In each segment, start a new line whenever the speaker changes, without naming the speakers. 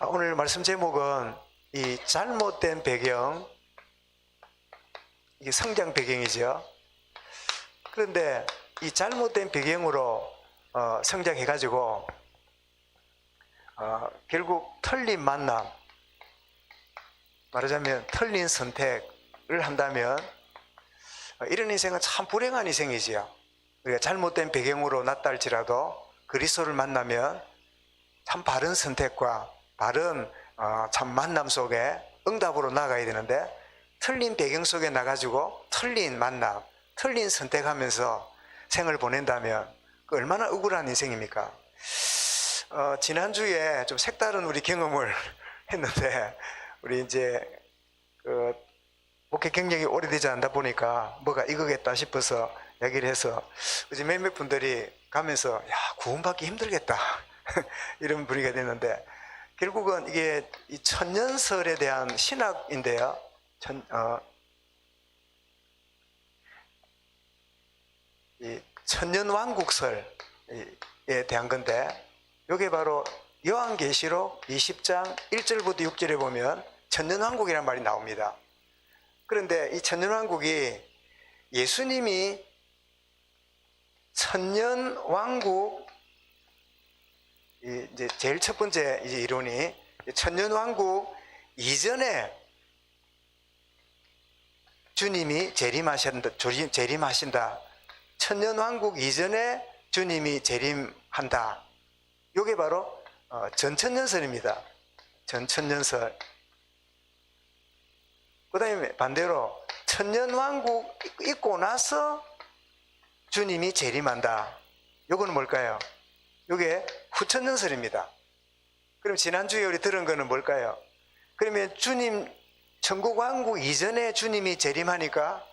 오늘 말씀 제목은 이 잘못된 배경, 이게 성장 배경이죠. 그런데 이 잘못된 배경으로 성장해가지고 결국 틀린 만남, 말하자면 틀린 선택을 한다면 이런 인생은 참 불행한 인생이지요. 우리가 잘못된 배경으로 났달지라도 그리스도를 만나면 참 바른 선택과 바른 참 만남 속에 응답으로 나가야 되는데, 틀린 배경 속에 나가지고 틀린 만남, 틀린 선택하면서 생을 보낸다면 그 얼마나 억울한 인생입니까? 지난주에 좀 색다른 우리 경험을 했는데, 우리 이제 그 목회 경력이 오래되지 않다 보니까 뭐가 이거겠다 싶어서 얘기를 해서 이제 몇몇 분들이 가면서 야, 구원받기 힘들겠다 이런 분위기가 됐는데, 결국은 이게 이 천년설에 대한 신학인데요. 이 천년왕국설에 대한 건데, 이게 바로 요한계시록 20장 1절부터 6절에 보면 천년왕국이라는 말이 나옵니다. 그런데 이 천년왕국이 예수님이 천년왕국, 이제 제일 첫 번째 이제 이론이 천년왕국 이전에 주님이 재림하신다. 천년왕국 이전에 주님이 재림한다. 이게 바로 전천년설입니다. 전천년설. 그 다음에 반대로 천년왕국 있고 나서 주님이 재림한다. 요거는 뭘까요? 요게 후천년설입니다. 그럼 지난주에 우리 들은 거는 뭘까요? 그러면 주님 천국왕국 이전에 주님이 재림하니까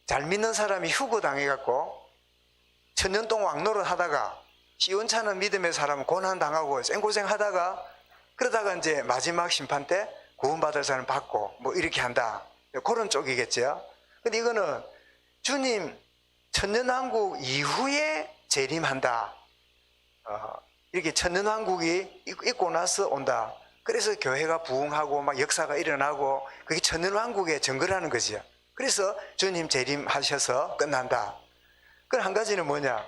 잘 믿는 사람이 휴거당해갖고 천년 동안 왕노릇 하다가 시원찮은 믿음의 사람은 고난당하고 생고생하다가, 그러다가 이제 마지막 심판 때 구원받을 사람 받고 뭐 이렇게 한다. 그런 쪽이겠죠. 근데 이거는 주님 천년왕국 이후에 재림한다. 이렇게 천년왕국이 있고 나서 온다. 그래서 교회가 부흥하고 막 역사가 일어나고 그게 천년왕국의 증거라는 거죠. 그래서 주님 재림하셔서 끝난다. 그 한 가지는 뭐냐?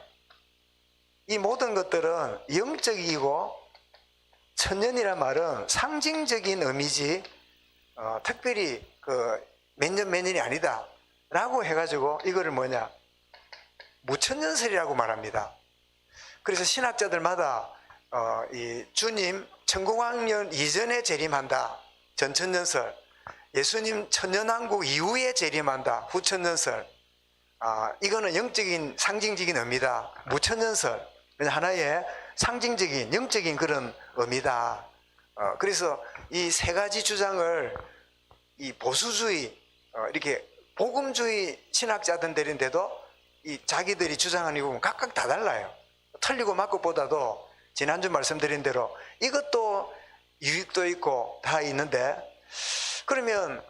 이 모든 것들은 영적이고, 천년이란 말은 상징적인 의미지 특별히 그 몇 년 몇 년이 아니다 라고 해가지고 이거를 뭐냐? 무천년설이라고 말합니다. 그래서 신학자들마다 이 주님 천국왕년 이전에 재림한다, 전천년설, 예수님 천년왕국 이후에 재림한다, 후천년설. 이거는 영적인 상징적인 의미다, 무천년설. 하나의 상징적인 영적인 그런 의미다. 그래서 이 세 가지 주장을 이 보수주의, 이렇게 복음주의 신학자들인데도 이 자기들이 주장하는 거 보면 각각 다 달라요. 틀리고 맞고 보다도 지난주 말씀드린 대로 이것도 유익도 있고 다 있는데, 그러면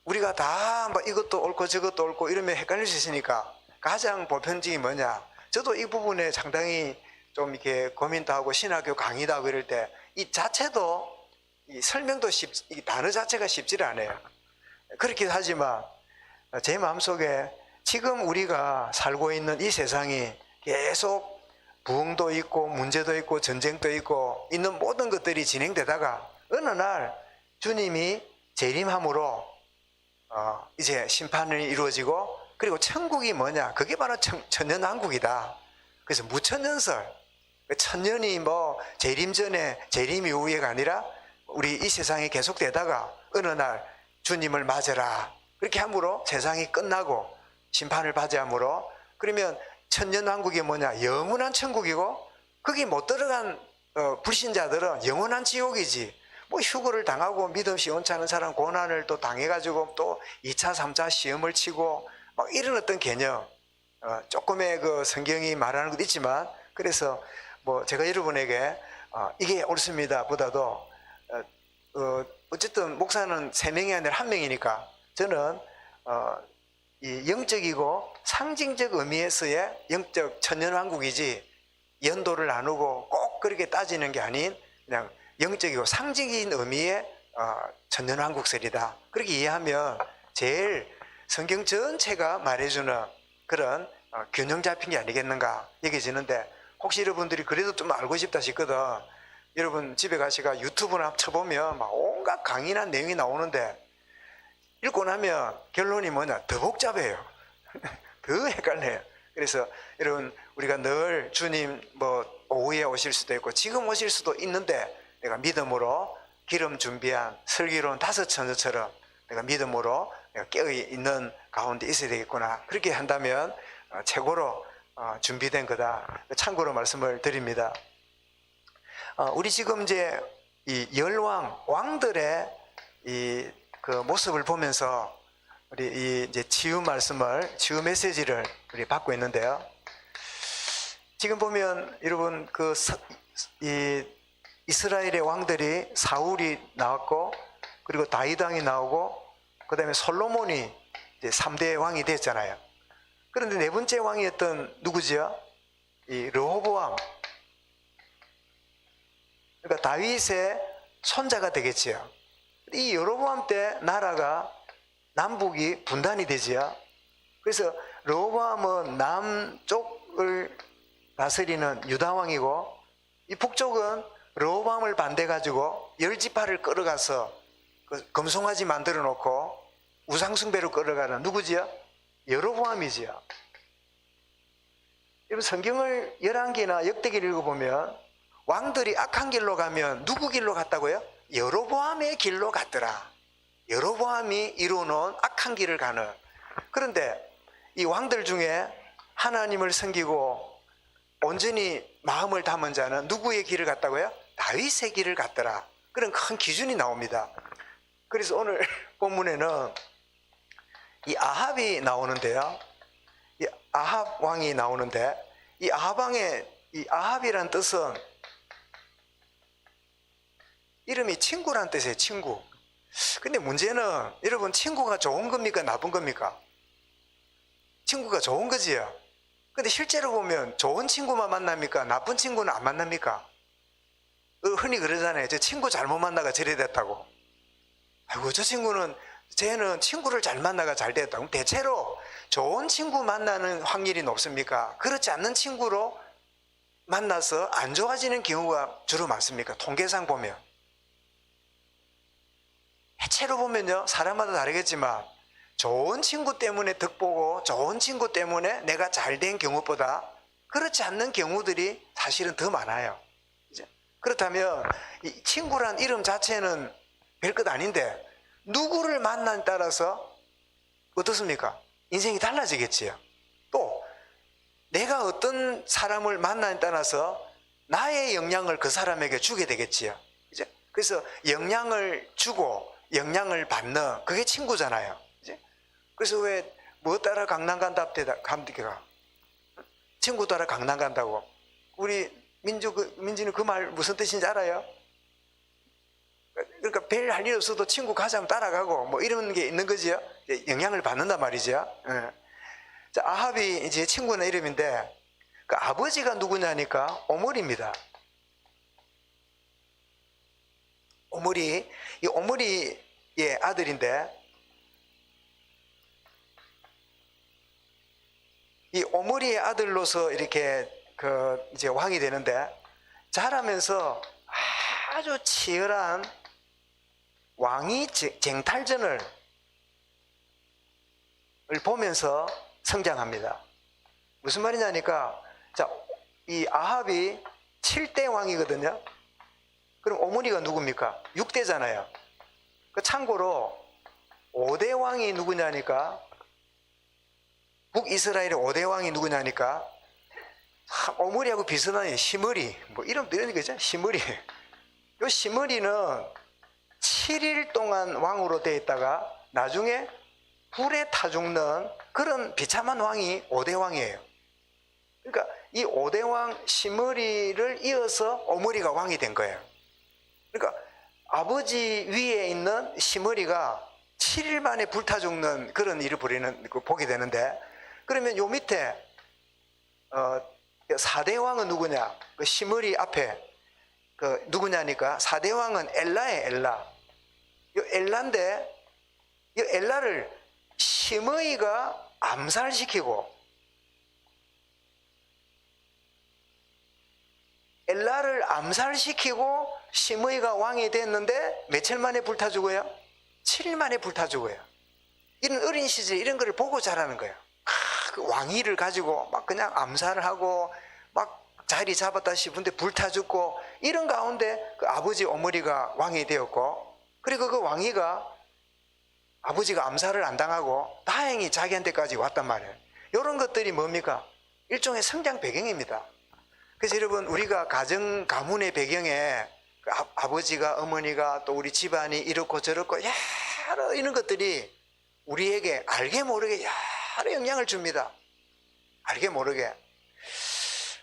우리가 다 뭐 이것도 옳고 저것도 옳고 이러면 헷갈릴 수 있으니까 가장 보편적인 뭐냐? 저도 이 부분에 상당히 좀 이렇게 고민도 하고 신학교 강의도 하고 이럴 때 이 자체도 이 설명도 이 단어 자체가 쉽지 않아요. 그렇게 하지만 제 마음속에 지금 우리가 살고 있는 이 세상이 계속 부흥도 있고 문제도 있고 전쟁도 있고 있는 모든 것들이 진행되다가 어느 날 주님이 재림함으로 이제 심판이 이루어지고, 그리고 천국이 뭐냐? 그게 바로 천년왕국이다. 그래서 무천년설, 천년이 뭐 재림 전에 재림 이후에가 아니라 우리 이 세상이 계속되다가 어느 날 주님을 맞으라, 그렇게 함으로 세상이 끝나고 심판을 받아함으로, 그러면 천년왕국이 뭐냐? 영원한 천국이고, 거기 못 들어간 불신자들은 영원한 지옥이지. 뭐 휴거를 당하고 믿음 시원찮은 사람 고난을 또 당해가지고 또 2차 3차 시험을 치고 막 이런 어떤 개념, 조금의 그 성경이 말하는 것도 있지만, 그래서 뭐 제가 여러분에게 이게 옳습니다 보다도 어쨌든 목사는 3명이 아니라 1명이니까 저는 이 영적이고 상징적 의미에서의 영적 천년왕국이지, 연도를 나누고 꼭 그렇게 따지는 게 아닌 그냥 영적이고 상징적인 의미의 천년왕국설이다. 그렇게 이해하면 제일 성경 전체가 말해주는 그런 균형 잡힌 게 아니겠는가 여겨지는데, 혹시 여러분들이 그래도 좀 알고 싶다 싶거든. 여러분 집에 가시가 유튜브나 쳐보면 막 온갖 강의나 내용이 나오는데, 읽고 나면 결론이 뭐냐, 더 복잡해요. 더 헷갈려요. 그래서 여러분, 우리가 늘 주님 뭐 오후에 오실 수도 있고 지금 오실 수도 있는데, 내가 믿음으로 기름 준비한 슬기로운 5처녀처럼 내가 믿음으로 내가 깨어있는 가운데 있어야 되겠구나. 그렇게 한다면 최고로 준비된 거다. 참고로 말씀을 드립니다. 우리 지금 이제 이 왕들의 그 모습을 보면서 우리 이 이제 치유 메시지를 우리 받고 있는데요. 지금 보면 여러분 이 이스라엘의 왕들이 사울이 나왔고, 그리고 다윗 왕이 나오고, 그 다음에 솔로몬이 이제 3대 왕이 됐잖아요. 그런데 네 번째 왕이었던 누구지요? 이 르호보암. 그러니까 다윗의 손자가 되겠지요. 이 르호보암 때 나라가 남북이 분단이 되지요. 그래서 르호보암은 남쪽을 다스리는 유다 왕이고, 이 북쪽은 르호보암을 반대가지고 10지파를 끌어가서 금송아지 만들어 놓고 우상숭배로 끌어가는 누구지요? 여로보암이지요. 여러분, 성경을 열왕기나 역대기를 읽어보면 왕들이 악한 길로 가면 누구 길로 갔다고요? 여로보암의 길로 갔더라. 여로보암이 이루어놓은 악한 길을 가는. 그런데 이 왕들 중에 하나님을 섬기고 온전히 마음을 담은 자는 누구의 길을 갔다고요? 다윗의 길을 갔더라. 그런 큰 기준이 나옵니다. 그래서 오늘 본문에는 이 아합이 나오는데요. 이 아합 왕이 나오는데, 이 아합 왕의 이 아합이란 뜻은 이름이 친구란 뜻이에요. 친구. 근데 문제는 여러분, 친구가 좋은 겁니까? 나쁜 겁니까? 친구가 좋은 거지요. 근데 실제로 보면 좋은 친구만 만납니까? 나쁜 친구는 안 만납니까? 흔히 그러잖아요. 저 친구 잘못 만나가 저래 됐다고. 아이고, 쟤는 친구를 잘 만나가 잘 됐다고. 대체로 좋은 친구 만나는 확률이 높습니까? 그렇지 않는 친구로 만나서 안 좋아지는 경우가 주로 많습니까? 통계상 보면. 대체로 보면요, 사람마다 다르겠지만 좋은 친구 때문에 덕보고 좋은 친구 때문에 내가 잘된 경우보다 그렇지 않는 경우들이 사실은 더 많아요. 그렇다면 이 친구란 이름 자체는 별것 아닌데 누구를 만나에 따라서 어떻습니까? 인생이 달라지겠지요. 또 내가 어떤 사람을 만나에 따라서 나의 영향을 그 사람에게 주게 되겠지요. 그래서 영향을 주고 영향을 받는, 그게 친구잖아요. 그래서 왜 뭐 따라 강남 간다 감기가 친구 따라 강남 간다고. 우리 민지는 그 말 무슨 뜻인지 알아요? 그러니까 별 할 일 없어도 친구 가자면 따라가고 뭐 이런 게 있는 거지요. 영향을 받는단 말이죠. 자, 아합이 이제 친구는 이름인데 그 아버지가 누구냐니까 오므리입니다. 오므리, 이 오므리의 아들인데, 이 오므리의 아들로서 이렇게 이제 왕이 되는데, 자라면서 아주 치열한 왕위 쟁탈전을 보면서 성장합니다. 무슨 말이냐니까, 자, 이 아합이 7대 왕이거든요. 그럼 오므리가 누굽니까? 6대잖아요. 참고로 5대 왕이 누구냐니까, 북이스라엘의 5대 왕이 누구냐니까, 오므리하고 비슷한 시므리, 뭐 이름도 이런 거죠. 시므리. 이 시므리는 7일 동안 왕으로 되어 있다가 나중에 불에 타 죽는 그런 비참한 왕이 5대 왕이에요. 그러니까 이 5대 왕 시므리를 이어서 오므리가 왕이 된 거예요. 그러니까 아버지 위에 있는 시므리가 7일 만에 불타 죽는 그런 일을 보게 되는데, 그러면 요 밑에 4대 왕은 누구냐? 그 시므리 앞에 그 누구냐니까 4대 왕은 엘라에 엘라. 이 엘라인데 이 엘라를 시므이가 암살시키고 엘라를 암살시키고 시므이가 왕이 됐는데 며칠 만에 불타 죽어요? 7일 만에 불타 죽어요. 이런 어린 시절 이런 거를 보고 자라는 거예요. 그 왕위를 가지고 막 그냥 암살을 하고 막 자리 잡았다 싶은데 불타 죽고 이런 가운데 그 아버지 오므리가 왕이 되었고 그리고 그 왕위가 아버지가 암살을 안 당하고 다행히 자기한테까지 왔단 말이에요. 이런 것들이 뭡니까? 일종의 성장 배경입니다. 그래서 여러분 우리가 가문의 배경에 그 아버지가 어머니가 또 우리 집안이 이렇고 저렇고 여러 이런 것들이 우리에게 알게 모르게 여러 영향을 줍니다. 알게 모르게.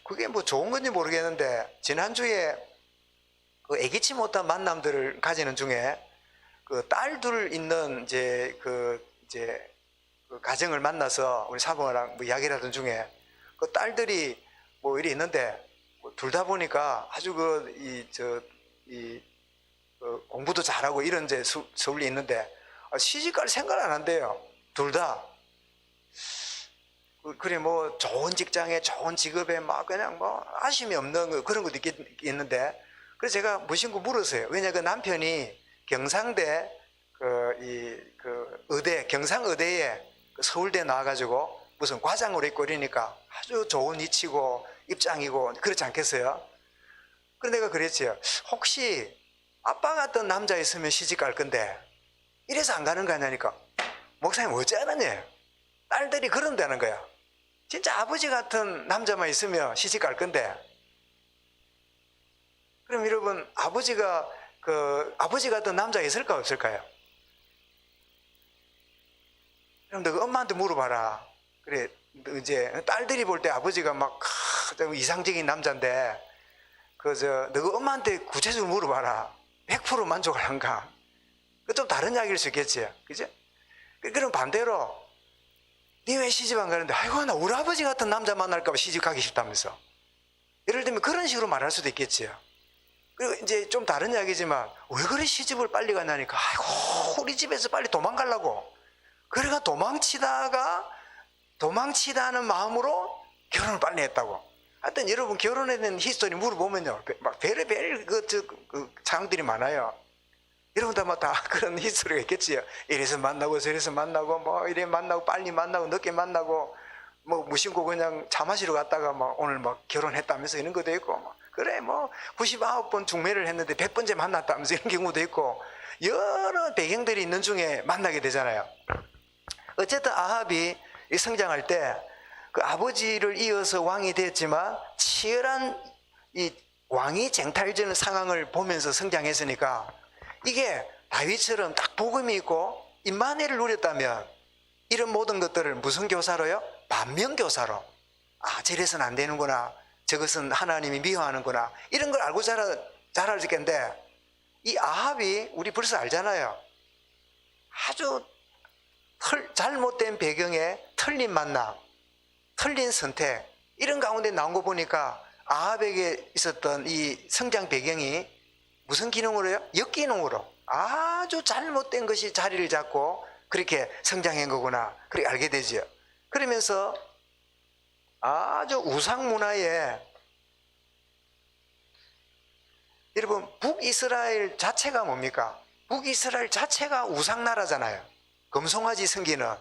그게 뭐 좋은 건지 모르겠는데 지난주에 그 애기치 못한 만남들을 가지는 중에 그 딸 둘 있는 그 가정을 만나서 우리 사모랑 뭐 이야기를 하던 중에 그 딸들이 뭐 일이 있는데 둘 다 보니까 아주 공부도 잘하고 이런 서울에 있는데 시집갈 생각 안 한대요. 둘 다. 그래 뭐 좋은 직장에 좋은 직업에 막 그냥 뭐 아쉬움이 없는 그런 것도 있는데 그래서 제가 무심코 물었어요. 왜냐 그 남편이 경상대 의대 경상의대에 서울대 나와가지고 무슨 과장으로 있고 이러니까 아주 좋은 위치고 입장이고 그렇지 않겠어요? 그래서 내가 그랬지요. 혹시 아빠 같은 남자 있으면 시집 갈 건데 이래서 안 가는 거 아니니까 목사님 어쩌느냐 딸들이 그런다는 거야. 진짜 아버지 같은 남자만 있으면 시집 갈 건데 그럼 여러분 아버지가 아버지 같은 남자 있을까 없을까요? 그럼 너 엄마한테 물어봐라. 그래 이제 딸들이 볼 때 아버지가 막 이상적인 남자인데 너 엄마한테 구체적으로 물어봐라. 100% 만족할란가? 그 좀 다른 이야기일 수 있겠지, 그죠? 그럼 반대로 니 왜 시집 안 가는데 아이고 나 우리 아버지 같은 남자 만날까 봐 시집 가기 싫다면서 예를 들면 그런 식으로 말할 수도 있겠지요. 그리고 이제 좀 다른 이야기지만 왜 그래 시집을 빨리 가냐니까 아이고 우리 집에서 빨리 도망가려고 그래가 도망치다는 마음으로 결혼을 빨리 했다고. 하여튼 여러분 결혼에 대한 히스토리 물어보면요 막 별의별 그 상황들이 많아요. 여러분도 아마 다 그런 히스토리가 있겠지요. 이래서 만나고 저래서 만나고 뭐 이래 만나고 빨리 만나고 늦게 만나고 뭐 무심코 그냥 차 마시러 갔다가 막 오늘 막 결혼했다면서 이런 것도 있고 뭐 그래 뭐 99번 중매를 했는데 100번째 만났다면서 이런 경우도 있고 여러 배경들이 있는 중에 만나게 되잖아요. 어쨌든 아합이 성장할 때 그 아버지를 이어서 왕이 됐지만 치열한 이 왕위 쟁탈전 상황을 보면서 성장했으니까 이게 다윗처럼 딱 복음이 있고 임마누엘을 누렸다면 이런 모든 것들을 무슨 교사로요? 반면교사로. 저래서는 안 되는구나. 저것은 하나님이 미워하는구나. 이런 걸 알고 자랄 텐데 이 아합이 우리 벌써 알잖아요. 아주 잘못된 배경에 틀린 만남, 틀린 선택 이런 가운데 나온 거 보니까 아합에게 있었던 이 성장 배경이 무슨 기능으로요? 역기능으로 아주 잘못된 것이 자리를 잡고 그렇게 성장한 거구나 그렇게 알게 되죠. 그러면서 아주 우상 문화에 여러분 북이스라엘 자체가 뭡니까? 북이스라엘 자체가 우상나라잖아요. 금송아지 섬기는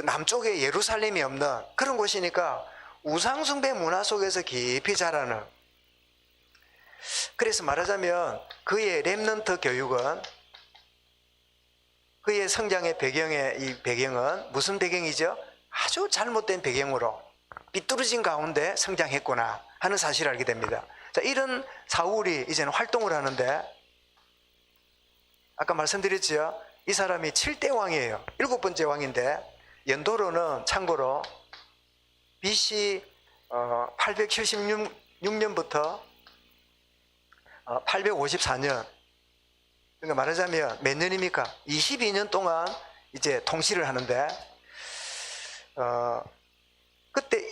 남쪽에 예루살렘이 없는 그런 곳이니까 우상숭배 문화 속에서 깊이 자라는. 그래서 말하자면 그의 렘넌트 교육은 그의 성장의 이 배경은 무슨 배경이죠? 아주 잘못된 배경으로 삐뚤어진 가운데 성장했구나 하는 사실을 알게 됩니다. 자, 이런 사울이 이제는 활동을 하는데 아까 말씀드렸죠? 이 사람이 7대 왕이에요. 7번째 왕인데 연도로는 참고로 BC 876년부터 854년. 그러니까 말하자면 몇 년입니까? 22년 동안 이제 통치를 하는데 그때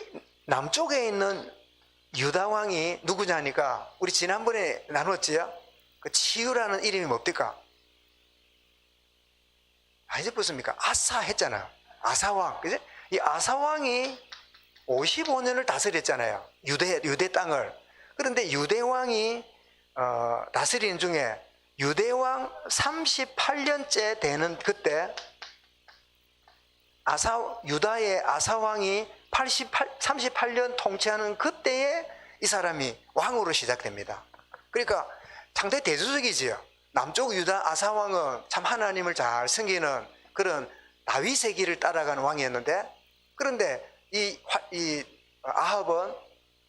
남쪽에 있는 유다 왕이 누구냐니까 우리 지난번에 나눴지요? 그 치유라는 이름이 뭡니까? 잊어버렸습니까? 아사 했잖아. 아사 왕. 그지? 이 아사 왕이 55년을 다스렸잖아요. 유대 땅을. 그런데 유대 왕이 다스리는 중에 유대 왕 38년째 되는 그때 유다의 아사 왕이 38년 통치하는 그때에 이 사람이 왕으로 시작됩니다. 그러니까 상당히 대조적이지요. 남쪽 유다 아사 왕은 참 하나님을 잘 섬기는 그런 다윗의 길을 따라가는 왕이었는데, 그런데 이 아합은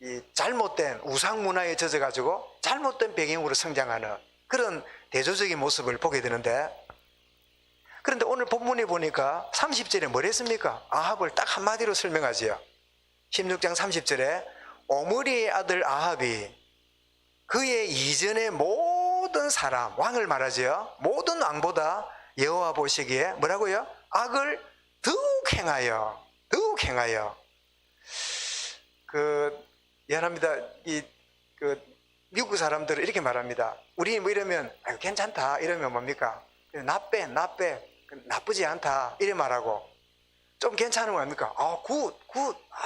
이 잘못된 우상 문화에 젖어가지고 잘못된 배경으로 성장하는 그런 대조적인 모습을 보게 되는데, 그런데 오늘 본문에 보니까 30절에 뭘 했습니까? 아합을 딱 한마디로 설명하지요. 16장 30절에 오므리의 아들 아합이 그의 이전의 모든 사람, 왕을 말하지요. 모든 왕보다 여호와 보시기에 뭐라고요? 악을 더욱 행하여 미안합니다. 미국 사람들은 이렇게 말합니다. 우리 뭐 이러면 괜찮다 이러면 뭡니까? 나빼 나쁘지 않다 이래 말하고, 좀 괜찮은 거 아닙니까? 굿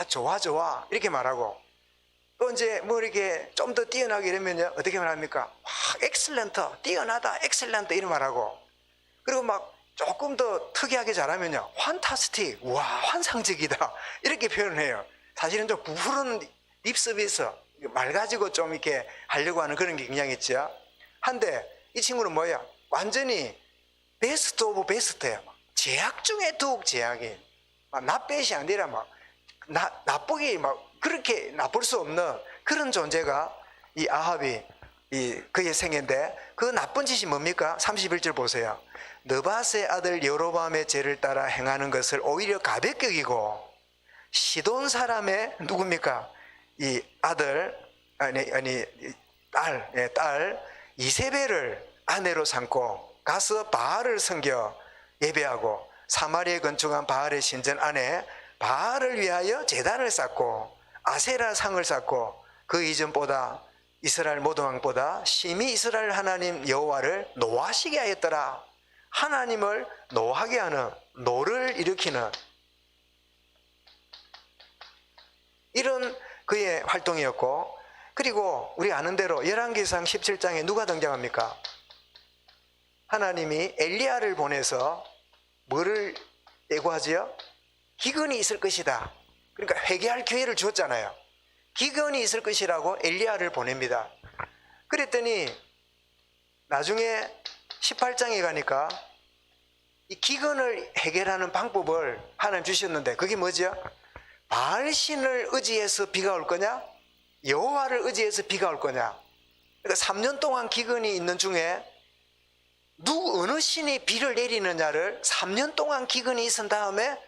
좋아 이렇게 말하고, 또 이제 뭐 이렇게 좀 더 뛰어나게 이러면요 어떻게 말합니까? 엑셀런트, 뛰어나다, 엑셀런트 이래 말하고, 그리고 막 조금 더 특이하게 잘하면요 환타스틱, 와 환상적이다 이렇게 표현을 해요. 사실은 좀 부풀은 립 서비스, 말 가지고 좀 이렇게 하려고 하는 그런 게 굉장히 있죠. 한데 이 친구는 뭐야? 완전히 베스트 오브 베스트예요. 제약 중에 더욱 제약인, 나빼시 아니라 나쁘게 그렇게 나쁠 수 없는 그런 존재가 이 아합이 그의 생애인데, 그 나쁜 짓이 뭡니까? 31절 보세요. 느밧의 아들 여로보암의 죄를 따라 행하는 것을 오히려 가볍게 여기고 시돈 사람의 누굽니까? 이 아들 딸 이세벨을 아내로 삼고 가서 바알을 섬겨 예배하고, 사마리아에 건축한 바알의 신전 안에 바알을 위하여 제단을 쌓고 아세라 상을 쌓고, 그 이전보다 이스라엘 모든 왕보다 심히 이스라엘 하나님 여호와를 노하시게 하였더라. 하나님을 노하게 하는, 노를 일으키는 이런 그의 활동이었고, 그리고 우리 아는 대로 열왕기상 17장에 누가 등장합니까? 하나님이 엘리야를 보내서 뭐를 예고하지요? 기근이 있을 것이다. 그러니까 회개할 기회를 주었잖아요. 기근이 있을 것이라고 엘리야를 보냅니다. 그랬더니 나중에 18장에 가니까 이 기근을 해결하는 방법을 하나님 주셨는데, 그게 뭐죠? 바알신을 의지해서 비가 올 거냐? 여호와를 의지해서 비가 올 거냐? 그러니까 3년 동안 기근이 있는 중에 어느 신이 비를 내리느냐를 3년 동안 기근이 있은 다음에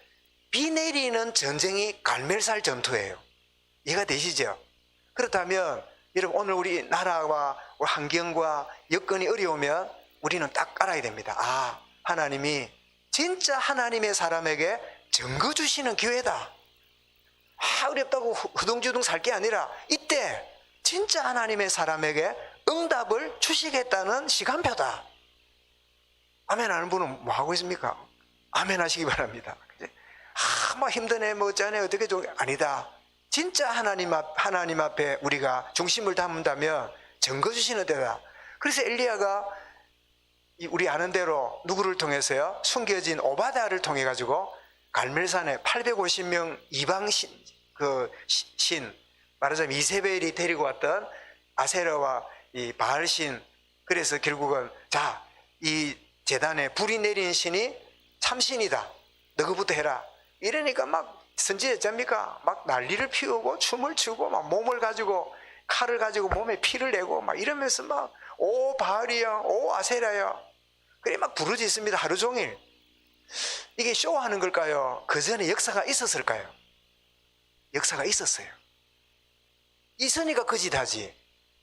비 내리는 전쟁이 갈멜살 전투예요. 이해가 되시죠? 그렇다면 여러분, 오늘 우리 나라와 환경과 여건이 어려우면 우리는 딱 알아야 됩니다. 하나님이 진짜 하나님의 사람에게 증거 주시는 기회다. 어렵다고 후둥주둥 살 게 아니라 이때 진짜 하나님의 사람에게 응답을 주시겠다는 시간표다. 아멘 하는 분은 뭐 하고 있습니까? 아멘 하시기 바랍니다. 힘드네, 어쩌네, 어떻게 아니다. 진짜 하나님 앞에 우리가 중심을 담는다면 증거 주시는 데다. 그래서 엘리야가 우리 아는 대로 누구를 통해서요? 숨겨진 오바다를 통해 가지고 갈멜산에 850명 이방 신, 말하자면 이세벨이 데리고 왔던 아세라와 이 바알신, 그래서 결국은 이 제단에 불이 내린 신이 참신이다, 너그부터 해라 이러니까 막 선지자입니까? 막 난리를 피우고 춤을 추고 막 몸을 가지고 칼을 가지고 몸에 피를 내고 막 이러면서 오 바알이야, 오 아세라야, 그래 막 부르짖습니다. 하루 종일. 이게 쇼하는 걸까요? 그 전에 역사가 있었을까요? 역사가 있었어요. 있으니까 그 짓 하지.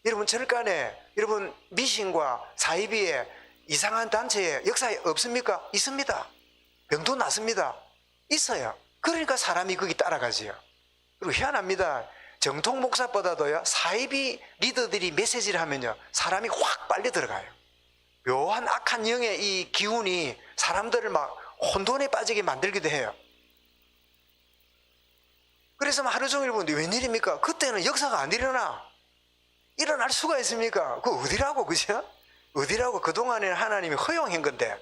여러분, 절간에 여러분 미신과 사이비에 이상한 단체에 역사에 없습니까? 있습니다. 병도 났습니다. 있어요. 그러니까 사람이 거기 따라가지요. 그리고 희한합니다. 정통 목사보다도요, 사이비 리더들이 메시지를 하면요, 사람이 확 빨리 들어가요. 묘한 악한 영의 이 기운이 사람들을 막 혼돈에 빠지게 만들기도 해요. 그래서 하루 종일 보는데 웬일입니까? 그때는 역사가 안 일어날 수가 있습니까? 그 어디라고, 그죠? 어디라고? 그동안에는 하나님이 허용한 건데,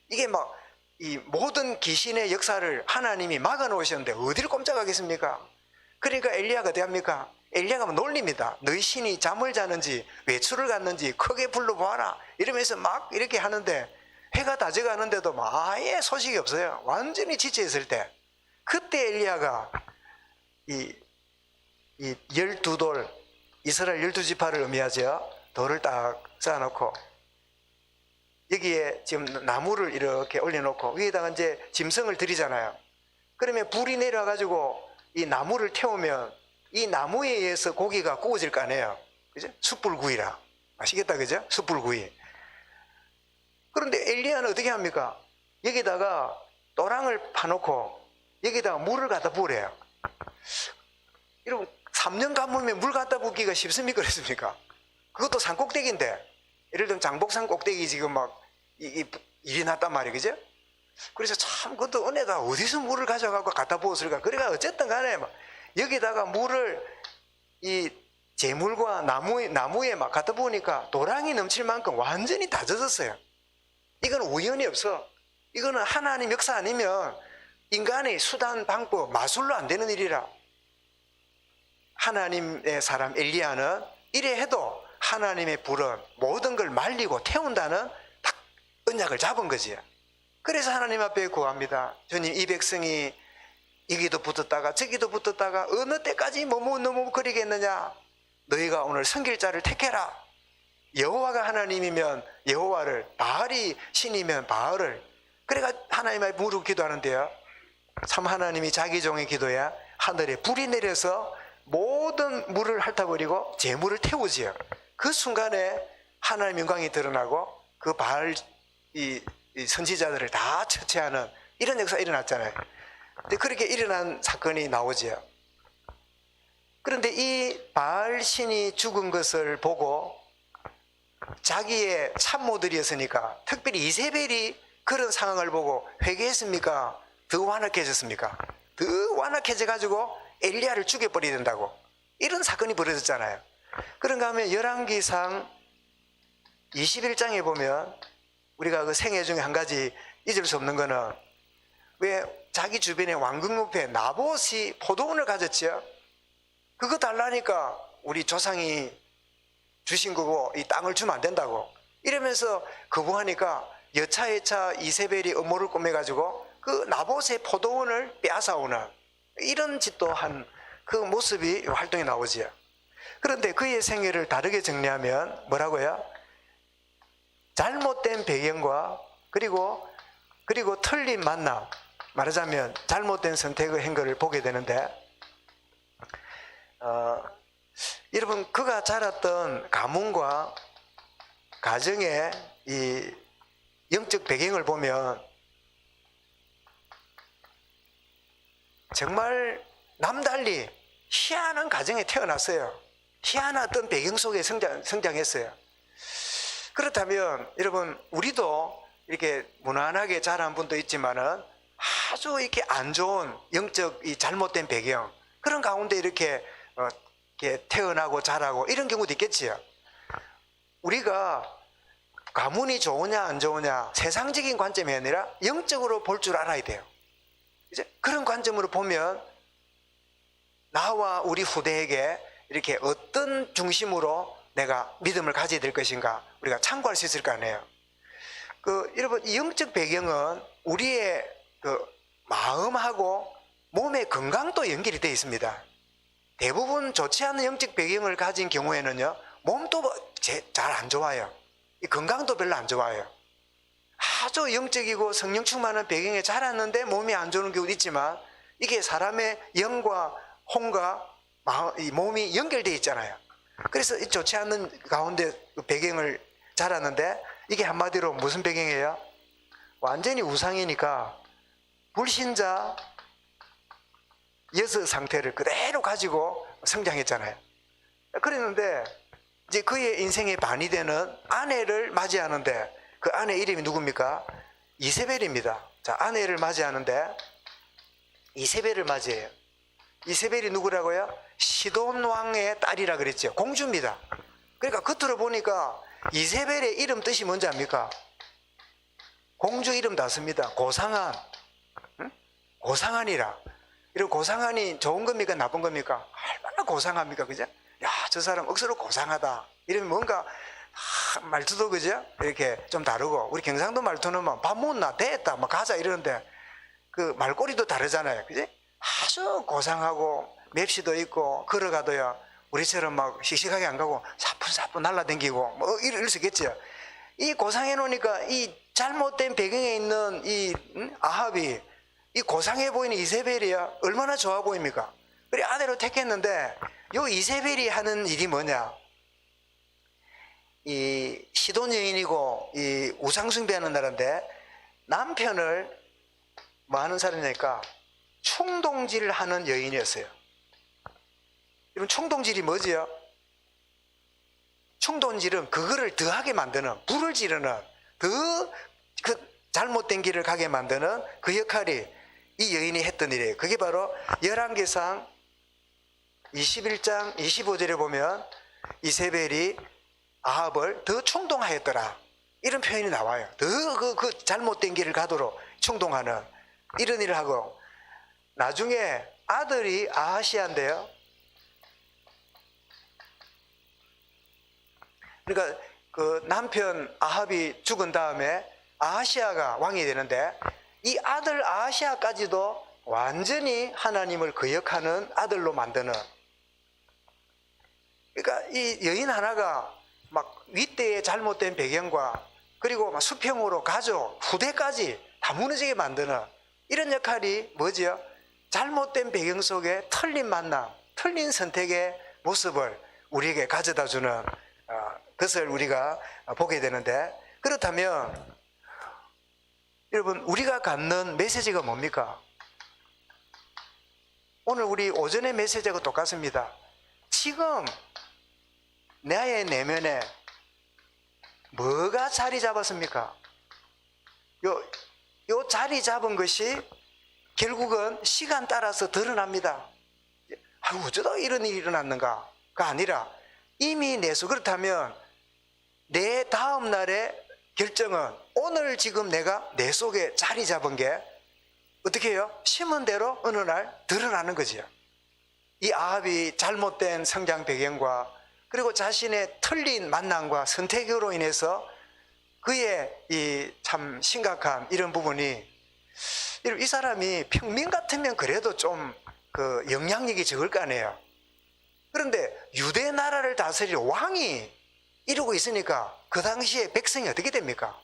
이게 막 이 모든 귀신의 역사를 하나님이 막아 놓으셨는데 어디를 꼼짝하겠습니까? 그러니까 엘리야가 어디 합니까? 엘리야가 놀립니다. 너희 신이 잠을 자는지 외출을 갔는지 크게 불러보아라 이러면서 막 이렇게 하는데, 해가 다 져가는데도 아예 소식이 없어요. 완전히 지쳐있을 때, 그때 엘리야가 이 12돌, 이스라엘 12지파를 의미하죠. 돌을 딱 쌓아놓고 여기에 지금 나무를 이렇게 올려놓고 위에다가 이제 짐승을 들이잖아요. 그러면 불이 내려가지고 이 나무를 태우면 이 나무에 의해서 고기가 구워질 거 아니에요. 그죠? 숯불구이라. 아시겠다, 그죠? 숯불구이. 그런데 엘리야는 어떻게 합니까? 여기다가 또랑을 파놓고 여기다가 물을 갖다 부으래요. 여러분, 3년 가물면 물 갖다 붓기가 쉽습니까? 그렇습니까? 그것도 산 꼭대기인데, 예를 들면 장복산 꼭대기 지금 막 일이 났단 말이에요. 그죠? 그래서 참 그것도 은혜다. 어디서 물을 가져가고 갖다 부었을까? 그러니까 어쨌든 간에 막 여기다가 물을 이 재물과 나무에 막 갖다 부으니까 도랑이 넘칠 만큼 완전히 다 젖었어요. 이건 우연이 없어. 이거는 하나님 역사 아니면 인간의 수단, 방법, 마술로 안 되는 일이라. 하나님의 사람 엘리야는 이래 해도 하나님의 불은 모든 걸 말리고 태운다는 딱 언약을 잡은 거지. 그래서 하나님 앞에 구합니다. 주님, 이 백성이 여기도 붙었다가 저기도 붙었다가 어느 때까지 머뭇거리겠느냐. 너희가 오늘 섬길 자를 택해라. 여호와가 하나님이면 여호와를, 바알이 신이면 바알을. 그래가 하나님 앞에 무릎 기도하는데요, 참 하나님이 자기 종의 기도에 하늘에 불이 내려서 모든 물을 핥아버리고 재물을 태우지요. 그 순간에 하나님의 영광이 드러나고 그 바알 이 선지자들을 다 처치하는 이런 역사가 일어났잖아요. 근데 그렇게 일어난 사건이 나오지요. 그런데 이 바알 신이 죽은 것을 보고 자기의 참모들이었으니까, 특별히 이세벨이 그런 상황을 보고 회개했습니까? 더 완악해졌습니까? 더 완악해져 가지고 엘리야를 죽여버려야 된다고, 이런 사건이 벌어졌잖아요. 그런가 하면 열왕기상 21장에 보면 우리가 그 생애 중에 한 가지 잊을 수 없는 거는, 왜 자기 주변에 왕궁 옆에 나봇이 포도원을 가졌죠. 그거 달라니까 우리 조상이 주신 거고 이 땅을 주면 안 된다고 이러면서 거부하니까 여차여차 이세벨이 음모를 꾸며가지고 그 나봇의 포도원을 빼앗아오는 이런 짓도 한 그 모습이 활동에 나오지요. 그런데 그의 생애를 다르게 정리하면 뭐라고요? 잘못된 배경과 그리고 틀린 만남, 말하자면 잘못된 선택을 한 것을 보게 되는데, 여러분, 그가 자랐던 가문과 가정의 이 영적 배경을 보면 정말 남달리 희한한 가정에 태어났어요. 희한한 어떤 배경 속에 성장했어요. 그렇다면 여러분, 우리도 이렇게 무난하게 자란 분도 있지만은 아주 이렇게 안 좋은 영적 이 잘못된 배경, 그런 가운데 이렇게 태어나고 자라고 이런 경우도 있겠지요. 우리가 가문이 좋으냐 안 좋으냐 세상적인 관점이 아니라 영적으로 볼 줄 알아야 돼요. 이제 그런 관점으로 보면 나와 우리 후대에게 이렇게 어떤 중심으로 내가 믿음을 가져야 될 것인가 우리가 참고할 수 있을 거 아니에요. 여러분, 이 영적 배경은 우리의 마음하고 몸의 건강도 연결이 되어 있습니다. 대부분 좋지 않은 영적 배경을 가진 경우에는요, 몸도 잘 안 좋아요. 이 건강도 별로 안 좋아요. 아주 영적이고 성령 충만한 배경에 자랐는데 몸이 안 좋은 경우도 있지만, 이게 사람의 영과 혼과 이 몸이 연결되어 있잖아요. 그래서 이 좋지 않은 가운데 배경을 자랐는데, 이게 한마디로 무슨 배경이에요? 완전히 우상이니까 불신자 여섯 상태를 그대로 가지고 성장했잖아요. 그랬는데 이제 그의 인생의 반이 되는 아내를 맞이하는데 그 아내 이름이 누굽니까? 이세벨입니다. 자, 아내를 맞이하는데 이세벨을 맞이해요. 이세벨이 누구라고요? 시돈 왕의 딸이라 그랬죠. 공주입니다. 그러니까 겉으로 보니까 이세벨의 이름 뜻이 뭔지 압니까? 공주 이름 다 씁니다. 고상한. 응? 고상한이라. 이런 고상한이 좋은 겁니까? 나쁜 겁니까? 얼마나 고상합니까? 그죠? 야, 저 사람 억수로 고상하다. 이러면 뭔가 말투도 그죠? 이렇게 좀 다르고, 우리 경상도 말투는 막 밥 먹나 됐다 막 가자 이러는데 그 말꼬리도 다르잖아요. 그지? 아주 고상하고 맵시도 있고 걸어가도요 우리처럼 막 씩씩하게 안 가고 사뿐사뿐 날라다니고 뭐 이럴 수 있겠죠. 이 고상해 놓으니까 이 잘못된 배경에 있는 이 아합이 이 고상해 보이는 이세벨이야 얼마나 좋아 보입니까? 그래 아내로 택했는데 요 이세벨이 하는 일이 뭐냐? 이 시돈 여인이고 이 우상숭배하는 나라인데 남편을 뭐 하는 사람이니까 충동질을 하는 여인이었어요. 여러분 충동질이 뭐지요? 충동질은 그거를 더하게 만드는, 불을 지르는, 더 그 잘못된 길을 가게 만드는 그 역할이 이 여인이 했던 일이에요. 그게 바로 열왕기상 21장 25절에 보면 이세벨이 아합을 더 충동하였더라 이런 표현이 나와요. 더 그 잘못된 길을 가도록 충동하는 이런 일을 하고 나중에 아들이 아하시아인데요. 그러니까 그 남편 아합이 죽은 다음에 아하시아가 왕이 되는데 이 아들 아하시아까지도 완전히 하나님을 거역하는 아들로 만드는, 그러니까 이 여인 하나가 막 윗대의 잘못된 배경과 그리고 막 수평으로 가족, 후대까지 다 무너지게 만드는 이런 역할이 뭐지요? 잘못된 배경 속에 틀린 만남, 틀린 선택의 모습을 우리에게 가져다 주는 것을 우리가 보게 되는데, 그렇다면 여러분 우리가 갖는 메시지가 뭡니까? 오늘 우리 오전의 메시지하고 똑같습니다. 지금 나의 내면에 뭐가 자리 잡았습니까? 요 자리 잡은 것이 결국은 시간 따라서 드러납니다. 어쩌다 이런 일이 일어났는가가 아니라 이미 그렇다면 내 다음 날의 결정은 오늘 지금 내가 내 속에 자리 잡은 게 어떻게 해요? 심은 대로 어느 날 드러나는 거지요. 이 아합이 잘못된 성장 배경과 그리고 자신의 틀린 만남과 선택으로 인해서 그의 이 참 심각한 이런 부분이, 이 사람이 평민 같으면 그래도 좀 그 영향력이 적을 거 아니에요. 그런데 유대 나라를 다스릴 왕이 이러고 있으니까 그 당시에 백성이 어떻게 됩니까?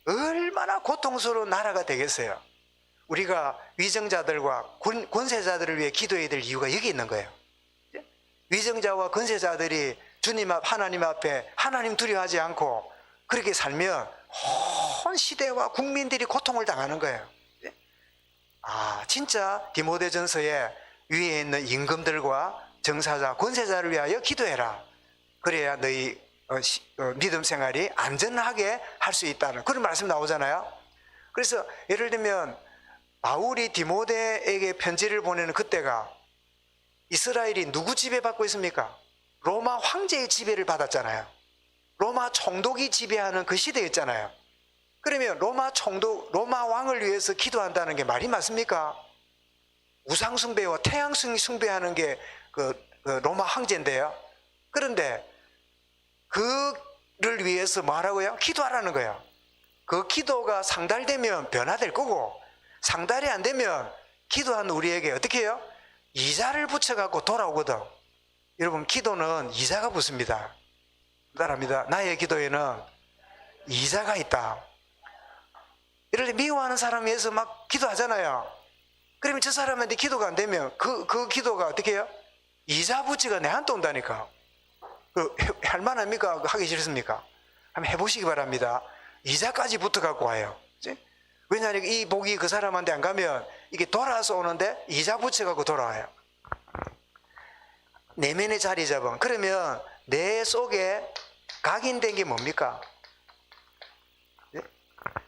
얼마나 고통스러운 나라가 되겠어요. 우리가 위정자들과 권세자들을 위해 기도해야 될 이유가 여기 있는 거예요. 위정자와 권세자들이 주님 앞 하나님 앞에 하나님 두려워하지 않고 그렇게 살면 온 시대와 국민들이 고통을 당하는 거예요. 진짜 디모데전서에 위에 있는 임금들과 정사자, 권세자를 위하여 기도해라. 그래야 너희 믿음 생활이 안전하게 할 수 있다는 그런 말씀 나오잖아요. 그래서 예를 들면 바울이 디모데에게 편지를 보내는 그때가 이스라엘이 누구 지배받고 있습니까? 로마 황제의 지배를 받았잖아요. 로마 총독이 지배하는 그 시대였잖아요. 그러면 로마 왕을 위해서 기도한다는 게 말이 맞습니까? 우상 숭배와 태양 숭배하는 게 그 로마 황제인데요. 그런데 그를 위해서 뭐 하라고요? 기도하라는 거예요. 그 기도가 상달되면 변화될 거고, 상달이 안 되면 기도한 우리에게 어떻게 해요? 이자를 붙여갖고 돌아오거든. 여러분 기도는 이자가 붙습니다. 따라합니다. 나의 기도에는 이자가 있다. 이럴 때 미워하는 사람 위해서 막 기도하잖아요. 그러면 저 사람한테 기도가 안 되면 그 기도가 어떻게 해요? 이자 붙이가 내한테 온다니까. 할 만합니까? 하기 싫습니까? 한번 해보시기 바랍니다. 이자까지 붙어갖고 와요. 왜냐하면 이 복이 그 사람한테 안 가면 이게 돌아서 오는데 이자 붙여갖고 돌아와요. 내면에 자리 잡은. 그러면 내 속에 각인된 게 뭡니까?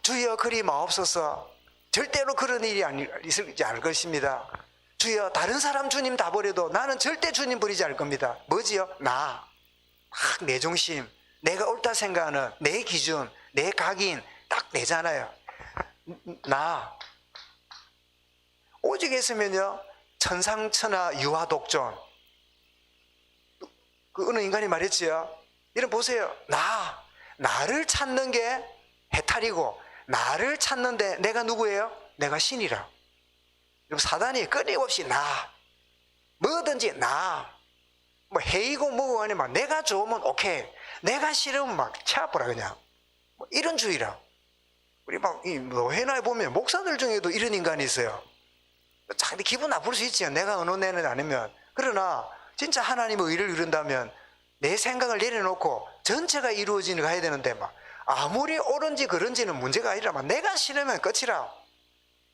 주여 그리 마옵소서. 절대로 그런 일이 있지 않을 것입니다. 주여 다른 사람 주님 다 버려도 나는 절대 주님 버리지 않을 겁니다. 뭐지요? 내 중심, 내가 옳다 생각하는 내 기준, 내 각인 딱 내잖아요. 나 오직 했으면요 천상천하 유아독존. 그 어느 인간이 말했지요. 이런 보세요. 나를 찾는 게 해탈이고, 나를 찾는데 내가 누구예요? 내가 신이라. 사단이 끊임없이 뭐든지 뭐 해이고 뭐고 아니 막 내가 좋으면 오케이, 내가 싫으면 막 치아보라 그냥. 뭐 이런 주의라. 우리 막 이 노회나에 보면 목사들 중에도 이런 인간이 있어요. 자기 기분 나쁠 수 있지요. 내가 언어내는 아니면. 그러나 진짜 하나님의 의를 이룬다면 내 생각을 내려놓고 전체가 이루어지는 가야 되는데 막 아무리 옳은지 그른지는 문제가 아니라 막 내가 싫으면 끝이라.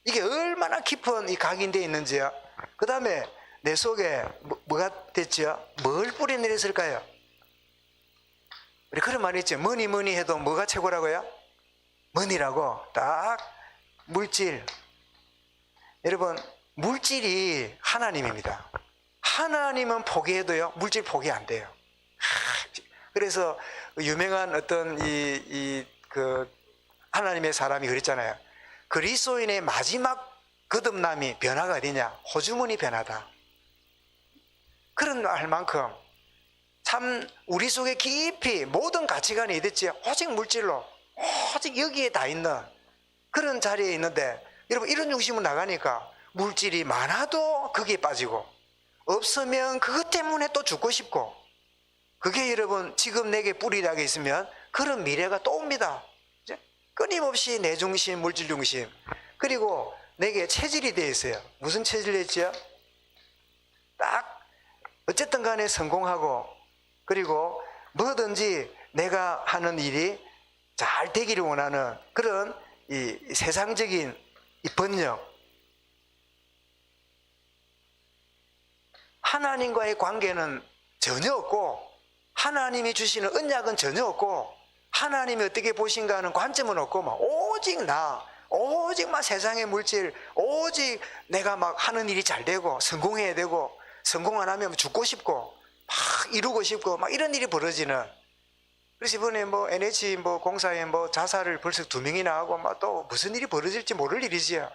이게 얼마나 깊은 이 각인되어 있는지요. 그 다음에 내 속에 뭐가 됐죠? 뭘 뿌리내렸을까요? 우리 그런 말이 있죠. 뭐니 해도 뭐가 최고라고요? 뭐니라고. 딱 물질. 여러분 물질이 하나님입니다. 하나님은 포기해도요 물질 포기 안 돼요. 그래서 유명한 어떤 그 하나님의 사람이 그랬잖아요. 그리스도인의 마지막 거듭남이 변화가 어디냐? 호주머니 변화다. 그런 말 만큼 참 우리 속에 깊이 모든 가치관이 있겠지. 오직 물질로, 오직 여기에 다 있는 그런 자리에 있는데, 여러분 이런 중심으로 나가니까 물질이 많아도 거기에 빠지고, 없으면 그것 때문에 또 죽고 싶고, 그게 여러분 지금 내게 뿌리락에 있으면 그런 미래가 또 옵니다. 끊임없이 내 중심, 물질 중심. 그리고 내게 체질이 되어 있어요. 무슨 체질이 있죠? 딱 어쨌든 간에 성공하고, 그리고 뭐든지 내가 하는 일이 잘 되기를 원하는 그런 이 세상적인 이 번영. 하나님과의 관계는 전혀 없고, 하나님이 주시는 언약은 전혀 없고, 하나님이 어떻게 보신가 하는 관점은 없고, 막 오직 오직 막 세상의 물질, 오직 내가 막 하는 일이 잘 되고 성공해야 되고, 성공 안 하면 죽고 싶고 막 이루고 싶고 막 이런 일이 벌어지는. 그래서 이번에 뭐 NH 뭐 공사에 뭐 자살을 벌써 2명이나 하고 막 또 무슨 일이 벌어질지 모를 일이지요.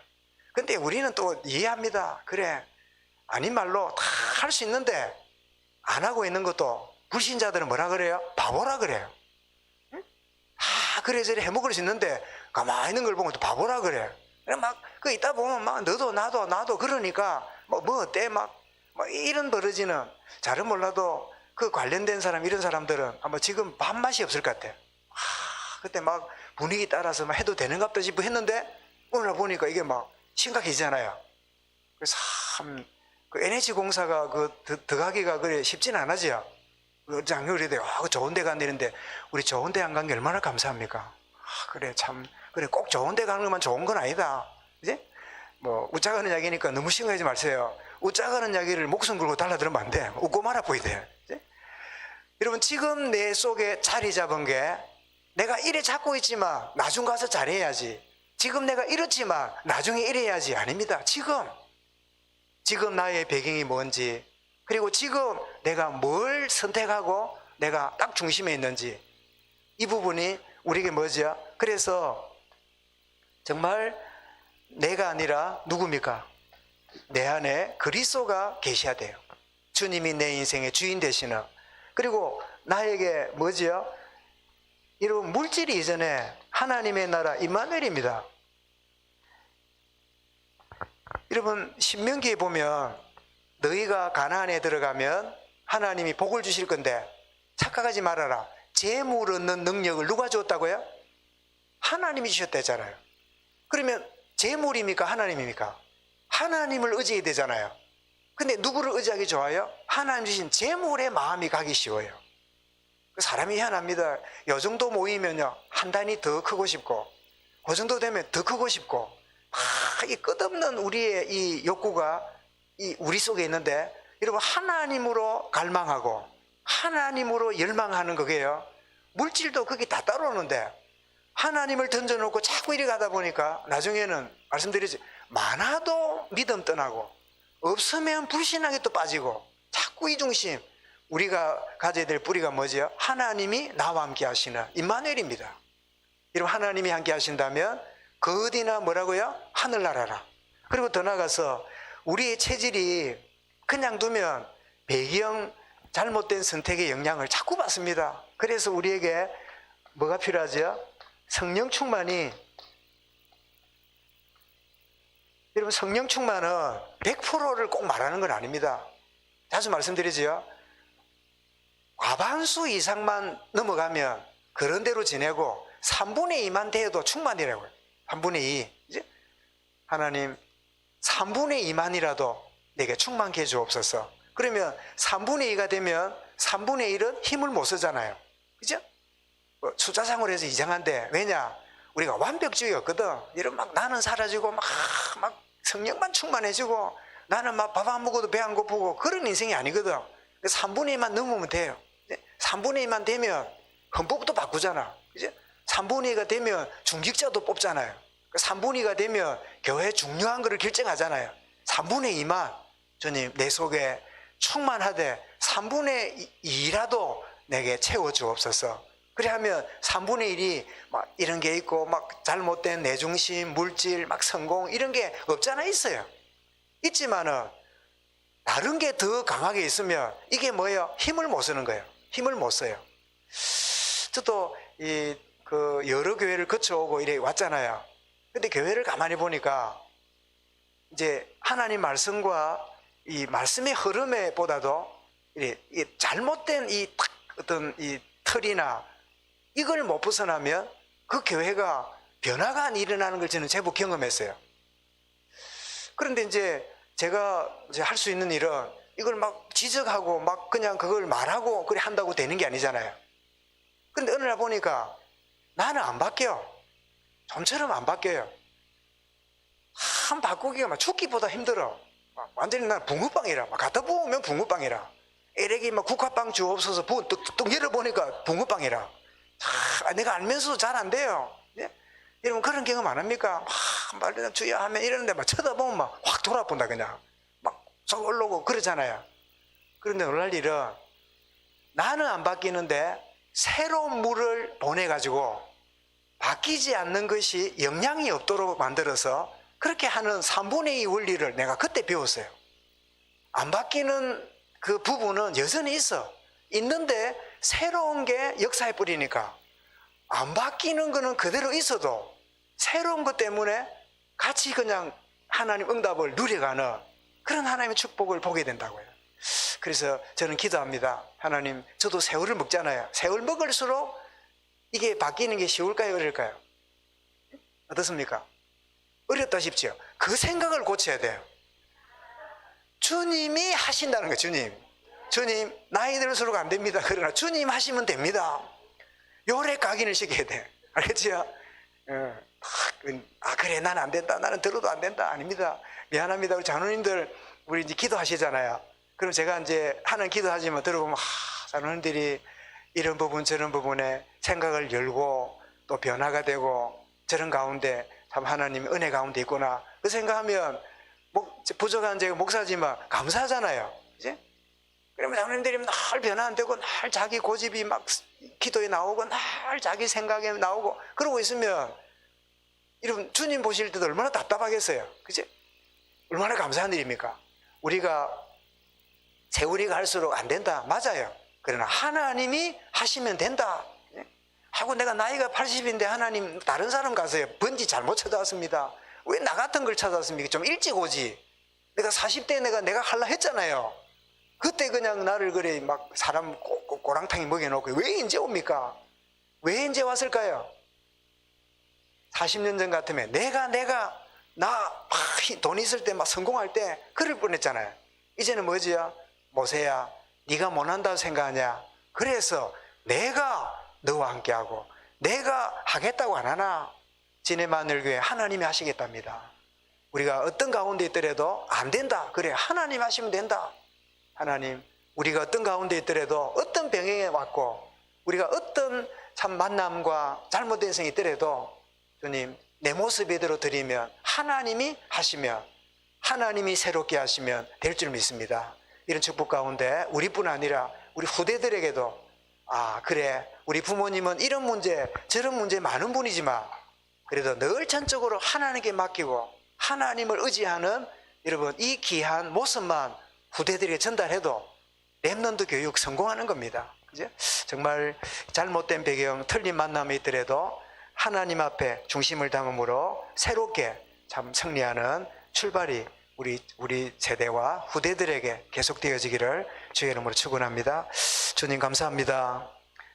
근데 우리는 또 이해합니다. 그래, 아닌 말로 다 할 수 있는데 안 하고 있는 것도 불신자들은 뭐라 그래요? 바보라 그래요. 그래저래 해먹을 수 있는데 가만히 있는 걸 보면 또 바보라 그래. 막 그 있다 보면 막 너도 나도 그러니까 뭐 어때 막 이런 버러지는, 잘은 몰라도 그 관련된 사람, 이런 사람들은 아마 지금 밥맛이 없을 것 같아. 그때 막 분위기 따라서 막 해도 되는갑다 싶어 했는데 오늘 보니까 이게 막 심각해지잖아요. 그래서 참 그 NH 공사가 그 들어가기가 그래 쉽지는 않아지요. 장로 그래도 좋은 데 간다는데 우리 좋은 데 안 간 게 얼마나 감사합니까? 그래 참 그래 꼭 좋은 데 가는 것만 좋은 건 아니다. 이제 뭐 웃자 가는 이야기니까 너무 심각하지 마세요. 웃자 가는 이야기를 목숨 걸고 달라들으면 안 돼. 웃고 말아 보이야 돼. 이제? 여러분 지금 내 속에 자리 잡은 게, 내가 이래 잡고 있지만 나중 가서 잘해야지, 지금 내가 이렇지만 나중에 이래야지, 아닙니다. 지금 나의 배경이 뭔지, 그리고 지금 내가 뭘 선택하고 내가 딱 중심에 있는지, 이 부분이 우리에게 뭐죠? 그래서 정말 내가 아니라 누굽니까? 내 안에 그리스도가 계셔야 돼요. 주님이 내 인생의 주인 되시는. 그리고 나에게 뭐지요? 여러분 물질이 이전에 하나님의 나라 임마누엘입니다. 여러분 신명기에 보면 너희가 가나안에 들어가면 하나님이 복을 주실 건데 착각하지 말아라. 재물 얻는 능력을 누가 줬다고요? 하나님이 주셨다잖아요. 그러면 재물입니까? 하나님입니까? 하나님을 의지해야 되잖아요. 근데 누구를 의지하기 좋아요? 하나님 주신 재물에 마음이 가기 쉬워요. 사람이 희한합니다. 요 정도 모이면요 한 단위 더 크고 싶고, 그 정도 되면 더 크고 싶고, 이 끝없는 우리의 이 욕구가 우리 속에 있는데, 여러분, 하나님으로 갈망하고 하나님으로 열망하는 거게요. 물질도 거기 다 따라오는데 하나님을 던져놓고 자꾸 이리 가다 보니까 나중에는 말씀드리지, 많아도 믿음 떠나고 없으면 불신하게 또 빠지고, 자꾸 이 중심. 우리가 가져야 될 뿌리가 뭐지요? 하나님이 나와 함께 하시는 임마누엘입니다. 여러분, 하나님이 함께 하신다면 그 어디나 뭐라고요? 하늘나라라. 그리고 더 나아가서 우리의 체질이 그냥 두면 배경 잘못된 선택의 영향을 자꾸 받습니다. 그래서 우리에게 뭐가 필요하죠? 성령 충만이. 여러분, 성령 충만은 100%를 꼭 말하는 건 아닙니다. 자주 말씀드리지요. 과반수 이상만 넘어가면 그런 대로 지내고 3분의 2만 돼도 충만이라고요. 3분의 2. 이제 하나님 3분의 2만이라도 내게 충만케 해 주옵소서. 그러면 3분의 2가 되면 3분의 1은 힘을 못 쓰잖아요. 그죠? 숫자상으로 해서 이상한데, 왜냐? 우리가 완벽주의였거든. 이런 막 나는 사라지고 막 성령만 충만해지고 나는 막 밥 안 먹어도 배 안 고프고 그런 인생이 아니거든. 3분의 2만 넘으면 돼요. 3분의 2만 되면 헌법도 바꾸잖아. 그죠? 3분의 2가 되면 중직자도 뽑잖아요. 3분의 2가 되면 교회 중요한 거를 결정하잖아요. 3분의 2만 주님 내 속에 충만하되 3분의 2라도 내게 채워주옵소서. 그래 하면 3분의 1이 막 이런 게 있고 막 잘못된 내중심, 물질, 막 성공 이런 게 없잖아. 있어요. 있지만은 다른 게 더 강하게 있으면 이게 뭐예요? 힘을 못 쓰는 거예요. 힘을 못 써요. 저도 여러 교회를 거쳐오고 이래 왔잖아요. 근데 교회를 가만히 보니까 이제 하나님 말씀과 이 말씀의 흐름에 보다도 이 잘못된 어떤 이 틀이나 이걸 못 벗어나면 그 교회가 변화가 안 일어나는 걸 저는 제법 경험했어요. 그런데 이제 제가 할 수 있는 일은 이걸 막 지적하고 막 그냥 그걸 말하고 그래 한다고 되는 게 아니잖아요. 근데 어느 날 보니까 나는 안 바뀌어. 좀처럼 안 바뀌어요. 한 바꾸기가 막 죽기보다 힘들어. 완전히 난 붕어빵이라. 막 갖다 부으면 붕어빵이라. 에렉이 막 국화빵 주옵소서 뚝 열어보니까 붕어빵이라. 내가 알면서도 잘 안 돼요. 예? 여러분 그런 경험 안 합니까? 말도 주여 하면 이러는데 막 쳐다보면 막 확 돌아본다 그냥. 막 속 올라오고 그러잖아요. 그런데 놀랄 일은 나는 안 바뀌는데 새로운 물을 보내가지고 바뀌지 않는 것이 영향이 없도록 만들어서 그렇게 하는 3분의 2 원리를 내가 그때 배웠어요. 안 바뀌는 그 부분은 여전히 있어. 있는데 새로운 게 역사에 뿌리니까 안 바뀌는 거는 그대로 있어도 새로운 것 때문에 같이 그냥 하나님 응답을 누려가는 그런 하나님의 축복을 보게 된다고요. 그래서 저는 기도합니다. 하나님, 저도 새우를 먹잖아요. 새우를 먹을수록 이게 바뀌는 게 쉬울까요? 어려울까요? 어떻습니까? 어렵다 싶죠? 그 생각을 고쳐야 돼요. 주님이 하신다는 거예요. 주님 나이 들수록 안 됩니다. 그러나 주님 하시면 됩니다. 요래 각인을 시켜야 돼. 알겠지요? 그래 난 안 된다. 나는 들어도 안 된다. 아닙니다. 미안합니다. 우리 장로님들 우리 이제 기도하시잖아요. 그럼 제가 이제 하는 기도하지만 들어보면 장로님들이 이런 부분 저런 부분에 생각을 열고 또 변화가 되고 저런 가운데 참 하나님의 은혜 가운데 있구나. 그 생각하면 부족한 제가 목사지만 감사하잖아요. 이제? 그러면 장로님들이 날 변화 안 되고 날 자기 고집이 막 기도에 나오고 날 자기 생각에 나오고 그러고 있으면 여러분 주님 보실 때도 얼마나 답답하겠어요. 그치? 얼마나 감사한 일입니까? 세우리가 할수록 안 된다. 맞아요. 그러나 하나님이 하시면 된다. 하고 내가 나이가 80인데 하나님 다른 사람 가서요. 번지 잘못 찾아왔습니다. 왜 나 같은 걸 찾아왔습니까? 좀 일찍 오지. 내가 40대에 내가 하려 했잖아요. 그때 그냥 나를 그래 막 사람 꼬랑탕이 먹여놓고 왜 이제 옵니까? 왜 이제 왔을까요? 40년 전 같으면 나 돈 있을 때 막 성공할 때 그럴 뻔했잖아요. 이제는 뭐지요? 모세야 네가 못한다고 생각하냐? 그래서 내가 너와 함께하고 내가 하겠다고 안 하나? 지네마늘교회 하나님이 하시겠답니다. 우리가 어떤 가운데 있더라도 안 된다. 그래 하나님 하시면 된다. 하나님, 우리가 어떤 가운데 있더라도, 어떤 병행에 왔고, 우리가 어떤 참 만남과 잘못된 생이 있더라도 주님, 내 모습 이대로 드리면 하나님이 하시면, 하나님이 새롭게 하시면 될 줄 믿습니다. 이런 축복 가운데 우리뿐 아니라 우리 후대들에게도, 아 그래, 우리 부모님은 이런 문제 저런 문제 많은 분이지만 그래도 늘 전적으로 하나님께 맡기고 하나님을 의지하는 여러분 이 귀한 모습만 후대들에게 전달해도 렘넌트 교육 성공하는 겁니다. 그죠? 정말 잘못된 배경, 틀린 만남이 있더라도 하나님 앞에 중심을 담음으로 새롭게 참 승리하는 출발이 우리 세대와 후대들에게 계속되어지기를 주의 이름으로 축원합니다. 주님 감사합니다.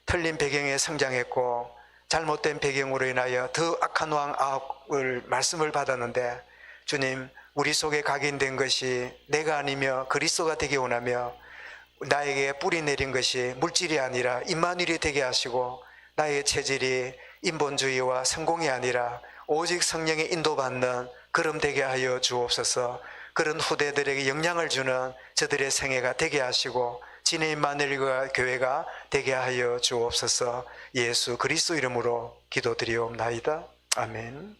틀린 배경에 성장했고 잘못된 배경으로 인하여 더 악한 왕 아합을 말씀을 받았는데 주님, 우리 속에 각인된 것이 내가 아니며 그리스도가 되기 원하며 나에게 뿌리 내린 것이 물질이 아니라 임마누엘이 되게 하시고 나의 체질이 인본주의와 성공이 아니라 오직 성령의 인도받는 그럼 되게 하여 주옵소서. 그런 후대들에게 영향을 주는 저들의 생애가 되게 하시고 진의 임마누엘과 교회가 되게 하여 주옵소서. 예수 그리스도 이름으로 기도드리옵나이다. 아멘.